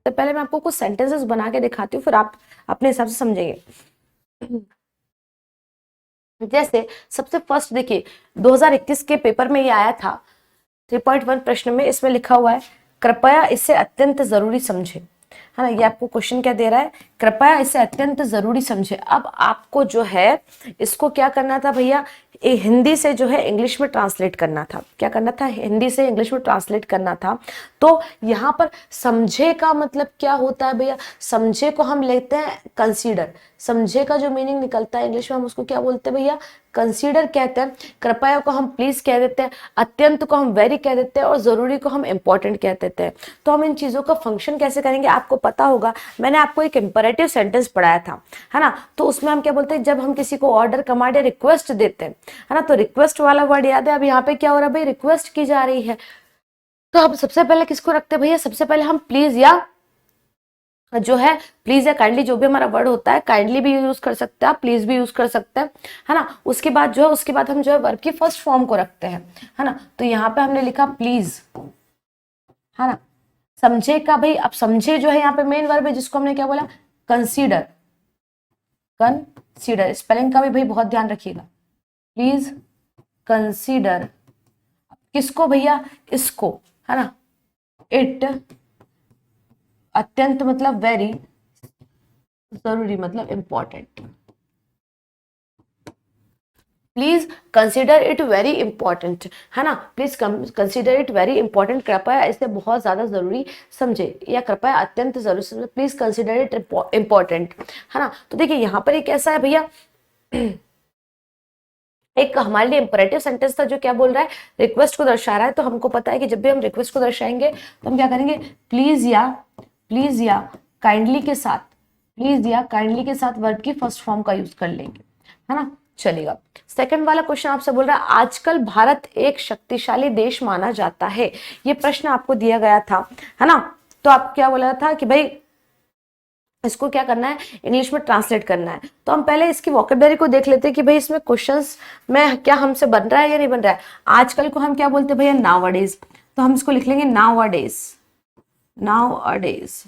सकते। पहले मैं आपको कुछ सेंटेंसेस बना के दिखाती हूँ, फिर आप अपने हिसाब से समझेंगे। जैसे सबसे फर्स्ट देखिए 2021 के पेपर में ये आया था 3.1 प्रश्न में, इसमें लिखा हुआ है कृपया इसे अत्यंत जरूरी समझे, है ना। ये आपको क्वेश्चन क्या दे रहा है, कृपया इसे अत्यंत जरूरी समझे। अब आपको जो है इसको क्या करना था भैया, हिंदी से जो है इंग्लिश में ट्रांसलेट करना था। क्या करना था, हिंदी से इंग्लिश में ट्रांसलेट करना था। तो यहाँ पर समझे का मतलब क्या होता है भैया, समझे को हम लेते हैं कंसीडर। समझे का जो मीनिंग निकलता है इंग्लिश में हम उसको क्या बोलते हैं भैया, कंसीडर कहते हैं। कृपया को हम प्लीज कह देते हैं, अत्यंत को हम वेरी कह देते हैं, और जरूरी को हम इंपॉर्टेंट कह देते हैं। तो हम इन चीजों का फंक्शन कैसे करेंगे आपको पता होगा, मैंने आपको एक इंपरेटिव सेंटेंस पढ़ाया था, है ना। तो उसमें हम क्या बोलते हैं, जब हम किसी को ऑर्डर कमांड या रिक्वेस्ट देते हैं, है ना, तो रिक्वेस्ट वाला वर्ड याद है। अब यहाँ पे क्या हो रहा है भाई, रिक्वेस्ट की जा रही है, तो हम सबसे पहले किसको रखते हैं भैया, सबसे पहले हम प्लीज या जो है प्लीज या काइंडली, जो भी हमारा वर्ड होता है, काइंडली भी यूज कर सकते हैं आप, प्लीज भी यूज कर सकते हैं, है ना। उसके बाद जो है, उसके बाद हम जो है वर्ब की फर्स्ट फॉर्म को रखते हैं, है ना। तो यहाँ पे हमने लिखा प्लीज, है ना। समझे का भाई, अब समझे जो है यहाँ पे मेन वर्ब है, जिसको हमने क्या बोला, कंसीडर। कंसीडर स्पेलिंग का भी भाई बहुत ध्यान रखिएगा, प्लीज कंसीडर किसको भैया, इसको, है ना। इट अत्यंत मतलब वेरी, जरूरी मतलब important. Please consider it very important, है ना। Please consider it very important, कृपया इसे बहुत ज्यादा जरूरी समझे, या कृपया अत्यंत जरूरी समझे, प्लीज कंसिडर इट इंपॉर्टेंट, है ना। तो देखिए यहाँ पर एक ऐसा है भैया, एक हमारे लिए इंपरेटिव सेंटेंस था जो क्या बोल रहा है, रिक्वेस्ट को दर्शा रहा है। तो हमको पता है कि जब भी हम रिक्वेस्ट को दर्शाएंगे तो हम क्या करेंगे, प्लीज या काइंडली के साथ, प्लीज या काइंडली के साथ वर्ब की फर्स्ट फॉर्म का यूज कर लेंगे, है ना। चलेगा। सेकंड वाला क्वेश्चन आपसे बोल रहा है आजकल भारत एक शक्तिशाली देश माना जाता है। ये प्रश्न आपको दिया गया था, है ना। तो आप क्या बोला था कि भाई इसको क्या करना है, इंग्लिश में ट्रांसलेट करना है। तो हम पहले इसकी वोकेबलरी को देख लेते हैं कि भाई इसमें क्वेश्चंस में क्या हमसे बन रहा है या नहीं बन रहा है। आजकल को हम क्या बोलते हैं भैया, नाउअडेज। तो हम इसको लिख लेंगे नाउअडेज, नाउअडेज,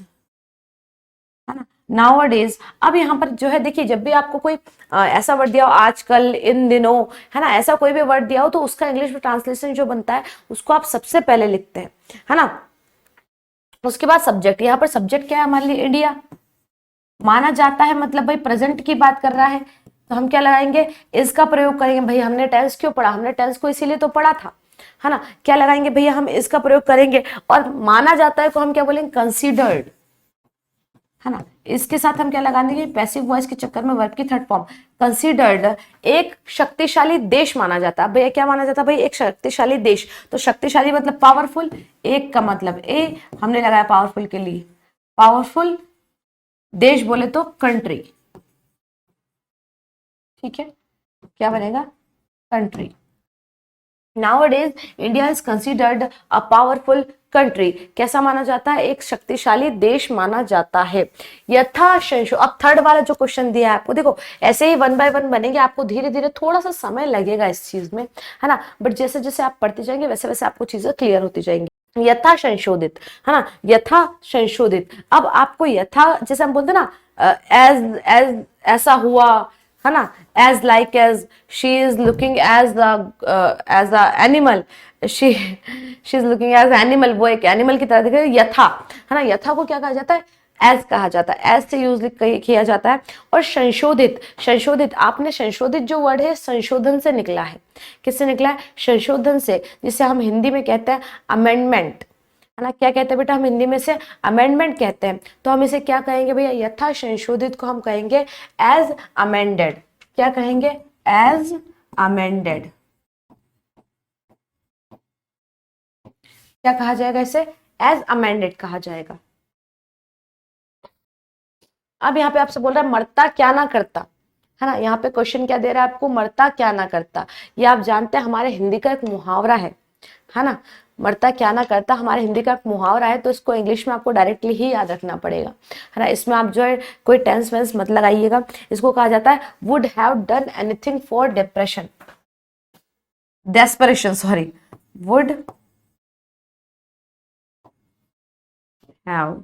है ना, नाउअडेज। अब यहाँ पर जो है देखिए, जब भी आपको कोई ऐसा वर्ड दिया हो, आजकल, इन दिनों, है ना, ऐसा कोई भी वर्ड दिया हो, तो उसका इंग्लिश में ट्रांसलेशन जो बनता है उसको आप सबसे पहले लिखते हैं, है ना। उसके बाद सब्जेक्ट, यहाँ पर सब्जेक्ट क्या है हमारे लिए, इंडिया माना जाता है, मतलब भाई प्रेजेंट की बात कर रहा है। तो हम क्या लगाएंगे, इसका प्रयोग करेंगे। भाई हमने टेंस क्यों पढ़ा, हमने टेंस को इसीलिए तो पढ़ा था, है ना। क्या लगाएंगे भैया, हम इसका प्रयोग करेंगे। और माना जाता है को हम क्या बोलेंगे, कंसीडर्ड, है ना। इसके साथ हम क्या लगा देंगे, पैसिव वॉइस के चक्कर में वर्ब की थर्ड फॉर्म, कंसीडर्ड एक शक्तिशाली देश माना जाता है। भैया क्या माना जाता है भाई, एक शक्तिशाली देश। तो शक्तिशाली मतलब पावरफुल, एक का मतलब ए हमने लगाया पावरफुल के लिए, पावरफुल देश बोले तो कंट्री, ठीक है, क्या बनेगा, country. Nowadays, India is considered a powerful country. कैसा माना जाता है, एक शक्तिशाली देश माना जाता है। यथा शंशु, अब थर्ड वाला जो क्वेश्चन दिया है आपको, देखो ऐसे ही वन बाय वन बनेंगे, आपको धीरे धीरे थोड़ा सा समय लगेगा इस चीज में, है ना। बट जैसे जैसे आप पढ़ते जाएंगे वैसे वैसे आपको चीजें क्लियर होती जाएंगी। यथा संशोधित, है ना, यथा संशोधित। अब आपको यथा, जैसे हम बोलते हैं ना, एज एज ऐसा हुआ, है ना, as like as, she is looking as a animal, she is looking as animal, वो एक एनिमल की तरह दिख रही है, यथा, है ना। यथा को क्या कहा जाता है, एज कहा जाता है, एज से यूज किया जाता है। और संशोधित, संशोधित आपने संशोधित जो वर्ड है संशोधन से निकला है, किससे निकला है, संशोधन से, जिसे हम हिंदी में कहते हैं अमेंडमेंट, है ना। क्या कहते हैं बेटा, हम हिंदी में से अमेंडमेंट कहते हैं। तो हम इसे क्या कहेंगे भैया, यथा संशोधित को हम कहेंगे एज अमेंडेड। क्या कहेंगे, एज अमेंडेड। क्या कहा जाएगा इसे, एज अमेंडेड कहा जाएगा। अब यहाँ पे आपसे बोल रहा है मरता क्या ना करता, है ना। यहाँ पे क्वेश्चन क्या दे रहा है आपको, मरता क्या ना करता। ये आप जानते हैं हमारे हिंदी का एक मुहावरा है ना। मरता क्या ना करता हमारे हिंदी का एक मुहावरा है, तो इसको इंग्लिश में आपको डायरेक्टली ही याद रखना पड़ेगा, है ना। इसमें आप जो है कोई टेंस वेंस मत लगाइएगा। इसको कहा जाता है would have done anything for depression, desperation, sorry, would have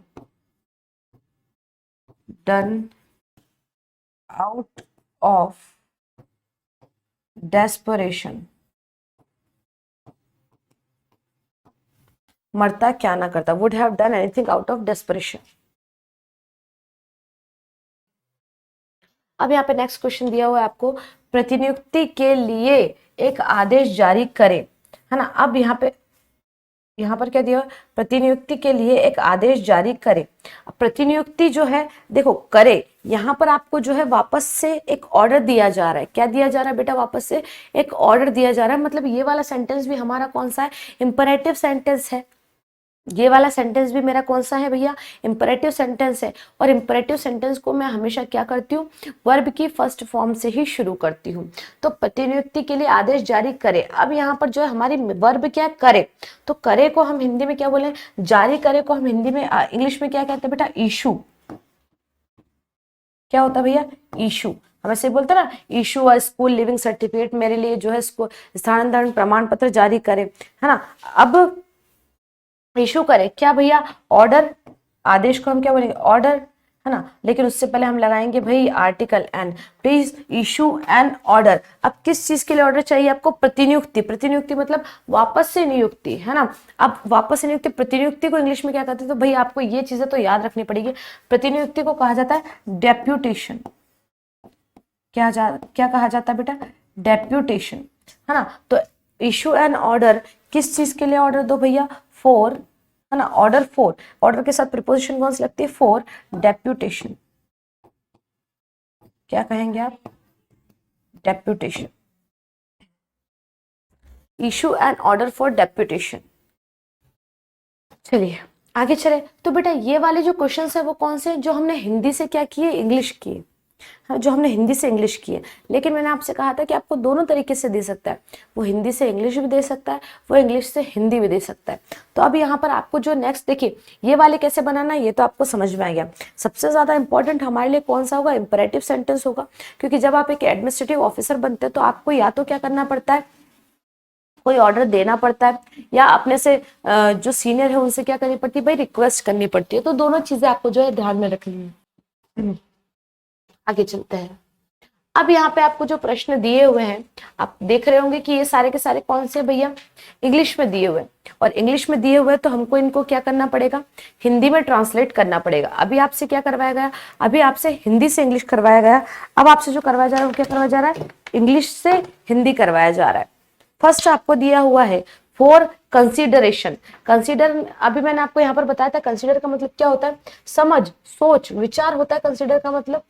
done out of desperation. मरता क्या ना करता, would have done anything out of desperation. अब यहाँ पे नेक्स्ट क्वेश्चन दिया हुआ है आपको, प्रतिनियुक्ति के लिए एक आदेश जारी करें, है ना। अब यहाँ पर क्या दिया हुआ है, प्रतिनियुक्ति के लिए एक आदेश जारी करे। प्रतिनियुक्ति जो है देखो करे, यहाँ पर आपको जो है वापस से एक ऑर्डर दिया जा रहा है। क्या दिया जा रहा है बेटा, वापस से एक ऑर्डर दिया जा रहा है। मतलब ये वाला सेंटेंस भी हमारा कौन सा है, इंपरेटिव सेंटेंस है। ये वाला सेंटेंस भी मेरा कौन सा है भैया, इंपरेटिव सेंटेंस है। और इंपरेटिव सेंटेंस को मैं हमेशा क्या करती हूँ, वर्ब की फर्स्ट फॉर्म से ही शुरू करती हूँ। तो प्रतिनियुक्ति के लिए आदेश जारी करे। अब यहाँ पर जो है हमारी वर्ब क्या करे, तो करे को हम हिंदी में क्या बोले, जारी करे को हम हिंदी में इंग्लिश में क्या कहते हैं बेटा, इशू। क्या होता है भैया, इशू। हम ऐसे बोलते हैं ना, issue a school leaving certificate, मेरे लिए जो है स्थानांतरण प्रमाण पत्र जारी करे, है ना। अब इशू करे क्या भैया, ऑर्डर। आदेश को हम क्या बोलेंगे, ऑर्डर, है ना। लेकिन उससे पहले हम लगाएंगे भाई article an, please issue an order. अब किस चीज के लिए ऑर्डर चाहिए आपको, प्रतिनियुक्ति। प्रतिनियुक्ति मतलब वापस से नियुक्ति, है ना। अब वापस से नियुक्ति, प्रतिनियुक्ति को इंग्लिश में क्या कहते हैं, तो भाई आपको ये चीजें तो याद रखनी पड़ेगी। प्रतिनियुक्ति को कहा जाता है डेप्यूटेशन। क्या कहा जाता है बेटा, डेप्यूटेशन, है ना। तो इशू एन ऑर्डर, किस चीज के लिए ऑर्डर दो भैया, फॉर, है ना, ऑर्डर फॉर। ऑर्डर के साथ प्रीपोजिशन कौन सी लगती है, फॉर डेप्यूटेशन। क्या कहेंगे आप, deputation. Issue an order for deputation. चलिए आगे चले। तो बेटा ये वाले जो क्वेश्चंस है वो कौन से, जो हमने हिंदी से क्या किए, इंग्लिश किए, हाँ, जो हमने हिंदी से इंग्लिश किए। लेकिन मैंने आपसे कहा था कि आपको दोनों तरीके से दे सकता है, वो हिंदी से इंग्लिश भी दे सकता है, वो इंग्लिश से हिंदी भी दे सकता है। तो अब यहाँ पर आपको जो नेक्स्ट देखिए, ये वाले कैसे बनाना है ये तो आपको समझ में आ गया। सबसे ज्यादा इंपॉर्टेंट हमारे लिए कौन सा होगा, इंपरेटिव सेंटेंस होगा। क्योंकि जब आप एक एडमिनिस्ट्रेटिव ऑफिसर बनते हैं तो आपको या तो क्या करना पड़ता है, कोई ऑर्डर देना पड़ता है, या अपने से जो सीनियर है उनसे क्या करनी पड़ती है भाई, रिक्वेस्ट करनी पड़ती है। तो दोनों चीजें आपको जो है ध्यान में रखनी है। आगे चलते हैं। अब यहाँ पे आपको जो प्रश्न दिए हुए हैं, आप देख रहे होंगे कि ये सारे के सारे कौन से भैया, इंग्लिश में दिए हुए हैं। और इंग्लिश में दिए हुए तो हमको इनको क्या करना पड़ेगा, हिंदी में ट्रांसलेट करना पड़ेगा। अभी आपसे क्या करवाया गया, अभी आपसे हिंदी से इंग्लिश करवाया गया। अब आपसे जो करवाया जा रहा है वो क्या करवाया जा रहा है, इंग्लिश से हिंदी करवाया जा रहा है। फर्स्ट आपको दिया हुआ है फॉर कंसिडरेशन। कंसिडर, अभी मैंने आपको यहाँ पर बताया था, कंसिडर का मतलब क्या होता है, समझ, सोच, विचार होता है कंसिडर का मतलब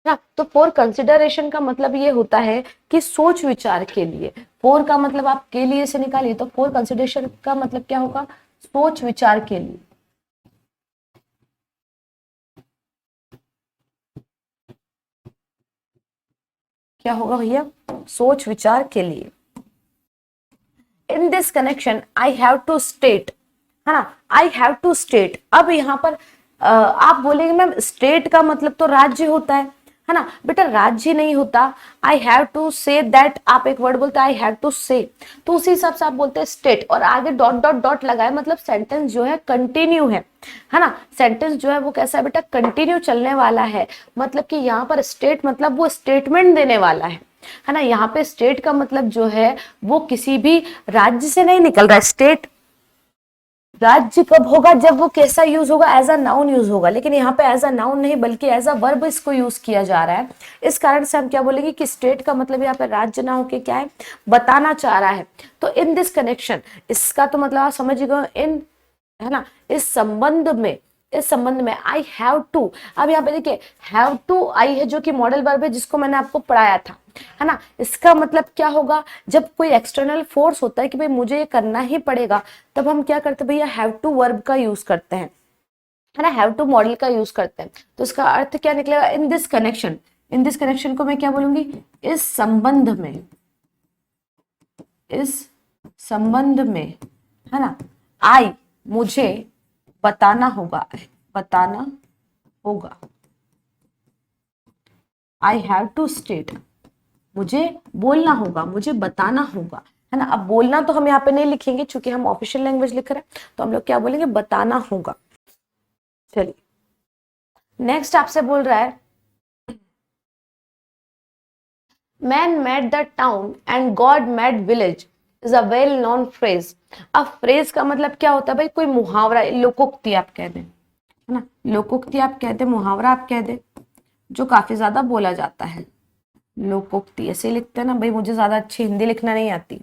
ना। तो फॉर कंसिडरेशन का मतलब ये होता है कि सोच विचार के लिए। फॉर का मतलब आप के लिए से निकालिए, तो फॉर कंसिडरेशन का मतलब क्या होगा, सोच विचार के लिए। क्या होगा भैया, सोच विचार के लिए। In this connection I have to state, है ना, आई हैव टू स्टेट। अब यहाँ पर आप बोलेंगे मैम स्टेट का मतलब तो राज्य होता है ना। बेटा राज्य नहीं होता, I have to say that. आप एक वर्ड बोलते हैं आई हैव टू से, तो उसी हिसाब से आप बोलते हैं स्टेट, और आगे डॉट डॉट डॉट लगाए, मतलब सेंटेंस जो है कंटिन्यू है ना। सेंटेंस जो है वो कैसा है बेटा, कंटिन्यू चलने वाला है। मतलब कि यहाँ पर स्टेट मतलब वो स्टेटमेंट देने वाला है ना। यहाँ पे स्टेट का मतलब जो है वो किसी भी राज्य से नहीं निकल रहा है। स्टेट राज्य कब होगा, जब वो कैसा यूज होगा, एज अ नाउन यूज होगा। लेकिन यहाँ पे एज अ नाउन नहीं बल्कि एज अ वर्ब इसको यूज किया जा रहा है। इस कारण से हम क्या बोलेंगे कि स्टेट का मतलब यहाँ पे राज्य ना होके क्या है, बताना चाह रहा है। तो इन दिस कनेक्शन, इसका तो मतलब आप समझ गए, इन, है ना, इस संबंध में, इस संबंध में आई हैव टू। अब यहाँ पे देखिए हैव टू आई है जो कि मॉडल वर्ब है, जिसको मैंने आपको पढ़ाया था, है ना। इसका मतलब क्या होगा, जब कोई एक्सटर्नल फोर्स होता है कि भाई मुझे ये करना ही पड़ेगा, तब हम क्या करते हैं भैया, हैव टू वर्ब का यूज करते हैं, है ना, हैव टू मॉडल का यूज करते हैं। तो इसका अर्थ क्या निकलेगा, इन this connection. In this connection को मैं क्या बोलूंगी, इस संबंध में, इस संबंध में, है ना, आई मुझे बताना होगा, बताना होगा। आई हैव टू स्टेट, मुझे बोलना होगा, मुझे बताना होगा, है ना। अब बोलना तो हम यहाँ पे नहीं लिखेंगे क्योंकि हम ऑफिशियल लैंग्वेज लिख रहे हैं, तो हम लोग क्या बोलेंगे, बताना होगा। चलिए नेक्स्ट आपसे बोल रहा है man made the town and God made village is a well known phrase. अब फ्रेज का मतलब क्या होता है भाई, कोई मुहावरा, लोकोक्ति आप कह दें, है ना, लोकोक्ति आप कह दें, मुहावरा आप कह दें, जो काफी ज्यादा बोला जाता है। लोकोक्ति ऐसे लिखते हैं ना भाई, मुझे ज्यादा अच्छी हिंदी लिखना नहीं आती,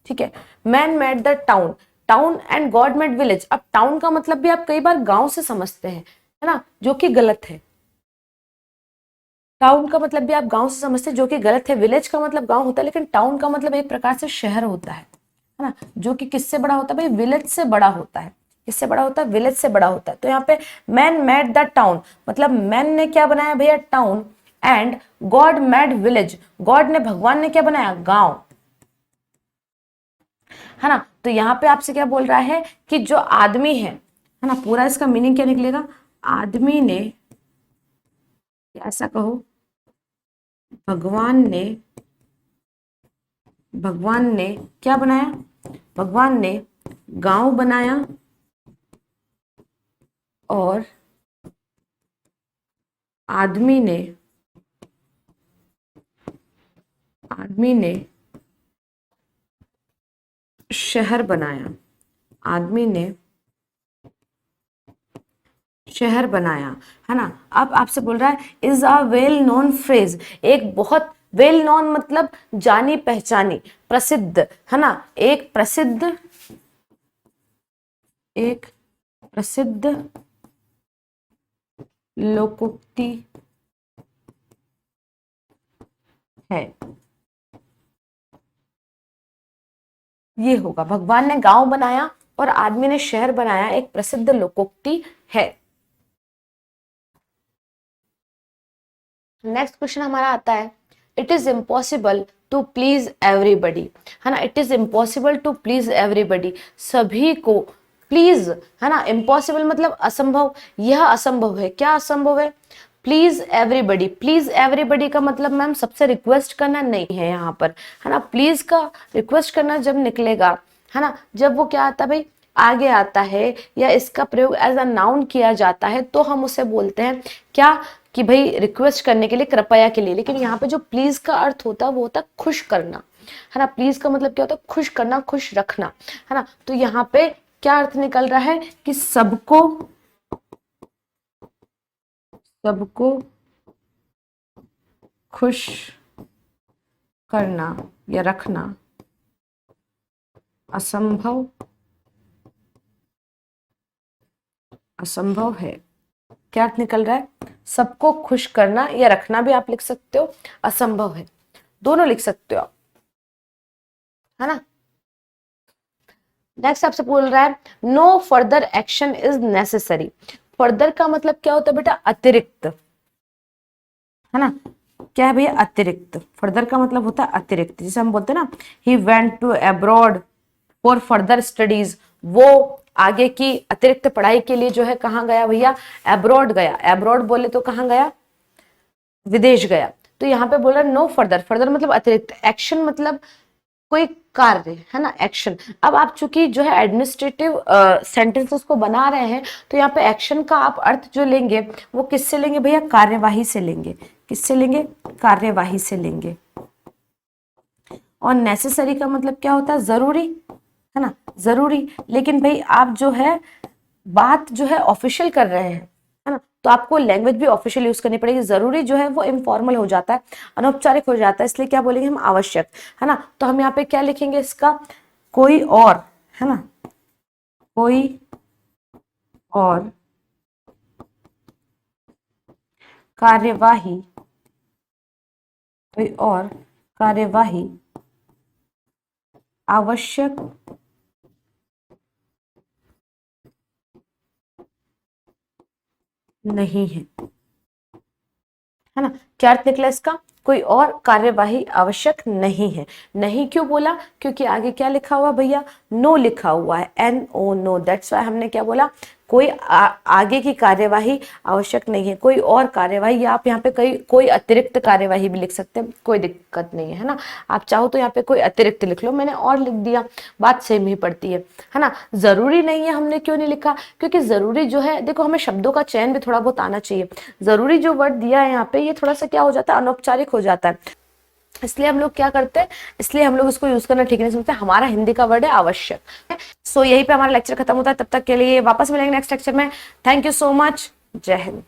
ठीक है। Man made the town, town and God made village. अब टाउन का मतलब भी आप कई बार गांव से समझते हैं, है ना, जो कि गलत है। टाउन का मतलब भी आप गांव से समझते हैं, जो कि गलत है। विलेज का मतलब गांव होता है, लेकिन टाउन का मतलब एक प्रकार से शहर होता है ना, जो कि किससे बड़ा होता है भाई, विलेज से बड़ा होता है। किससे बड़ा होता है, विलेज से बड़ा होता है। तो यहाँ पे मैन मेड द टाउन, मतलब मैन ने क्या बनाया भैया, town, and God made village, God ने, भगवान ने क्या बनाया, गांव, है ना। तो यहाँ पे आपसे क्या बोल रहा है कि जो आदमी है ना, पूरा इसका मीनिंग क्या निकलेगा, आदमी ने, ऐसा कहो, भगवान ने, भगवान ने क्या बनाया, भगवान ने गांव बनाया और आदमी ने, आदमी ने शहर बनाया, आदमी ने शहर बनाया, है ना। अब आपसे बोल रहा है is a well known phrase, एक बहुत वेल नोन मतलब जानी पहचानी, प्रसिद्ध, है ना, एक प्रसिद्ध, एक प्रसिद्ध लोकोक्ति है। ये होगा, भगवान ने गांव बनाया और आदमी ने शहर बनाया, एक प्रसिद्ध लोकोक्ति है। नेक्स्ट क्वेश्चन हमारा आता है it is impossible to please everybody, है ना, it is impossible to please everybody, सभी को प्लीज, है ना, इम्पॉसिबल मतलब असंभव, यह असंभव है, क्या असंभव है, प्लीज एवरीबडी। प्लीज एवरीबडी का मतलब मैम सबसे रिक्वेस्ट करना नहीं है यहाँ पर, है ना। प्लीज का रिक्वेस्ट करना जब निकलेगा, है ना, जब वो क्या आता है भाई, आगे आता है या इसका प्रयोग एज अ नाउन किया जाता है, तो हम उसे बोलते हैं क्या, कि भाई रिक्वेस्ट करने के लिए, कृपया के लिए। लेकिन यहाँ पे जो प्लीज का अर्थ होता है वो होता है खुश करना, है ना। प्लीज का मतलब क्या होता है, खुश करना, खुश रखना, है ना। तो यहाँ पे क्या अर्थ निकल रहा है कि सबको, सबको खुश करना या रखना असंभव, असंभव है। क्या अर्थ निकल रहा है, सबको खुश करना या रखना भी आप लिख सकते हो, असंभव है, दोनों लिख सकते हो आप, है ना। नेक्स्ट आपसे बोल रहा है no further action is necessary. Further का मतलब क्या होता है बेटा, अतिरिक्त, है ना। क्या है भैया, अतिरिक्त। फर्दर का मतलब होता है अतिरिक्त, जैसे हम बोलते हैं ना, he went to abroad for further studies, वो आगे की अतिरिक्त पढ़ाई के लिए जो है कहाँ गया भैया, अब्रॉड गया। अब्रॉड बोले तो कहाँ गया, विदेश गया। तो यहाँ पे बोल रहा है नो फर्दर, फर्दर मतलब अतिरिक्त, एक्शन मतलब कोई कार्य, है ना, एक्शन। अब आप चूंकि जो है एडमिनिस्ट्रेटिव सेंटेंसेस को बना रहे हैं, तो यहाँ पे एक्शन का आप अर्थ जो लेंगे वो किससे लेंगे भैया, कार्यवाही से लेंगे। किससे लेंगे, कार्यवाही से लेंगे। और नेसेसरी का मतलब क्या होता है, जरूरी, है ना, जरूरी। लेकिन भाई आप जो है बात जो है ऑफिशियल कर रहे हैं, है ना, तो आपको लैंग्वेज भी ऑफिशियल यूज करनी पड़ेगी। जरूरी जो है वो इनफॉर्मल हो जाता है, अनौपचारिक हो जाता है, इसलिए क्या बोलेंगे हम, आवश्यक, है ना। तो हम यहाँ पे क्या लिखेंगे इसका, कोई और, है ना, कोई और कार्यवाही, कोई और कार्यवाही आवश्यक नहीं है, है ना। क्या अर्थ निकला इसका, कोई और कार्यवाही आवश्यक नहीं है। नहीं क्यों बोला, क्योंकि आगे क्या लिखा हुआ भैया, नो लिखा हुआ है, NO, नो। दैट्स वाई हमने क्या बोला, कोई आगे की कार्यवाही आवश्यक नहीं है, कोई और कार्यवाही, या आप यहाँ पे कोई अतिरिक्त कार्यवाही भी लिख सकते हैं, कोई दिक्कत नहीं है ना। आप चाहो तो यहाँ पे कोई अतिरिक्त लिख लो, मैंने और लिख दिया, बात सेम ही पड़ती है ना। जरूरी नहीं है, हमने क्यों नहीं लिखा, क्योंकि जरूरी जो है, देखो हमें शब्दों का चयन भी थोड़ा बहुत आना चाहिए। जरूरी जो वर्ड दिया है यहाँ पे, ये थोड़ा सा क्या हो जाता है, अनौपचारिक हो जाता है, इसलिए हम लोग क्या करते हैं, इसलिए हम लोग इसको यूज करना ठीक नहीं समझते। हमारा हिंदी का वर्ड है आवश्यक। सो यही पे हमारा लेक्चर खत्म होता है, तब तक के लिए वापस मिलेंगे नेक्स्ट लेक्चर में। थैंक यू सो मच, जय हिंद।